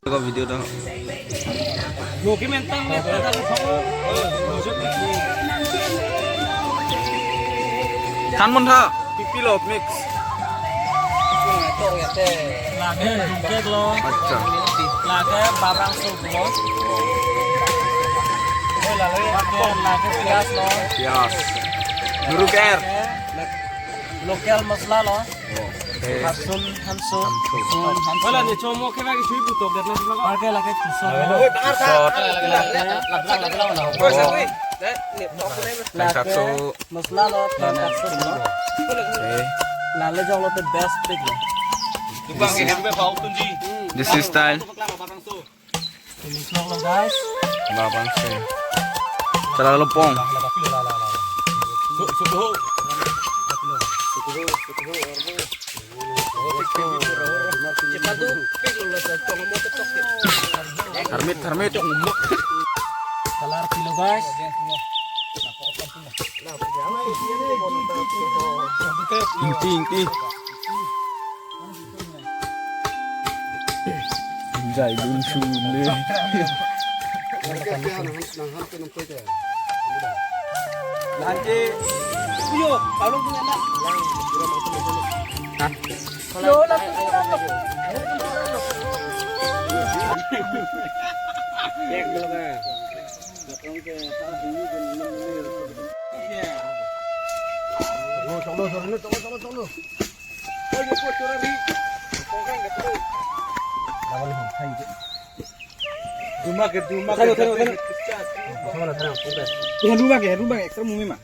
Có video đâu. Than mon tha. Pilot mix. Lage dungkek lo. Acha. Lage barang sup lo. Lage pias lo. Pias. Nuruk air. Lokal masala lo. Okay. Hansun. Wala ni chomo ke lagi sui butok dan nasi laga. Lage lage tusuk. Shot. Lage masala lo. Hansun lo. Okay. Lale jong lo the best pig lo. This is style. Ini lo guys. Babang se. Cara lempong. Hermit. Kalar kilo guys. Inti. Jai dun chule. Nanti, yo, kalau punya nak, Yo lah. cek dulu kan. Rumah ke. Rumah ke, extra mumi mah.